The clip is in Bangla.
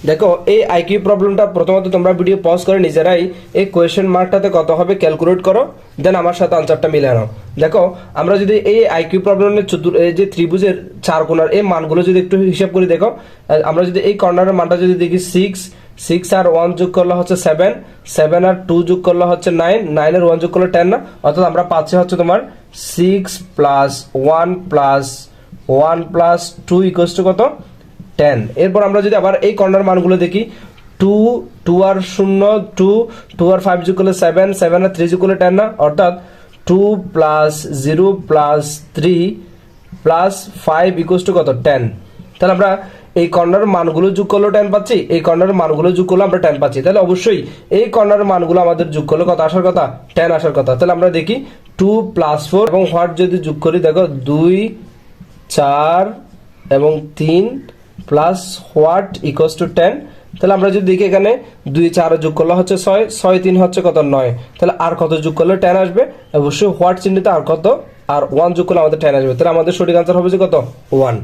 দেখো এই আইকিউ প্রবলেমটা প্রথমত তোমরা ভিডিও পজ করে নিজেরাই এই কোয়েশ্চেন মার্কটাতে কত হবে ক্যালকুলেট করো, দেন আমার সাথে আনসারটা মিলে নাও। দেখো আমরা যদি এই আইকিউ প্রবলেমের এই যে ত্রিভুজের চার কোণার এই মানগুলো যদি একটু হিসাব করি, দেখো আমরা যদি এই কর্নারের মানটা যদি দেখি 6 আর 1 যোগ করলে হচ্ছে 7 আর 2 যোগ করলে হচ্ছে 9 আর 1 যোগ করলে 10 না, অর্থাৎ আমরা পাচ্ছি হচ্ছে তোমার 6 প্লাস 1 প্লাস 2 ইকুয়ালস টু কত 10। এরপর আমরা যদি আবার এই কর্নার মানগুলো দেখি 2 আর 0 2 আর 5 যোগ করলে 7 আর 3 যোগ করলে 10 না, অর্থাৎ 2 plus 0 plus 3 plus 5 equals to কত 10। তাহলে আমরা এই কর্নার মানগুলো যোগ করলে 10 পাচ্ছি, এই কর্নার মানগুলো যোগ করলে আমরা 10 পাচ্ছি। তাহলে অবশ্যই এই কর্নার মানগুলো আমাদের যোগ করলে কত আসার কথা 10 আসার কথা। তাহলে আমরা দেখি 2 প্লাস 4 এবং হোয়াট যদি যোগ করি, দেখো 2 4 এবং 3 প্লাস হোয়াট ইকুয়ালস টু 10। তাহলে আমরা যদি দেখি এখানে 2 4 যোগ করলে হচ্ছে 6 6 3 হচ্ছে কত 9। তাহলে আর কত যোগ করলে 10 আসবে, অবশ্যই হোয়াট চিহ্নিত আর কত আর 1 যোগ করলে আমাদের 10 আসবে। তাহলে আমাদের সঠিক আনসার হবে যে কত 1।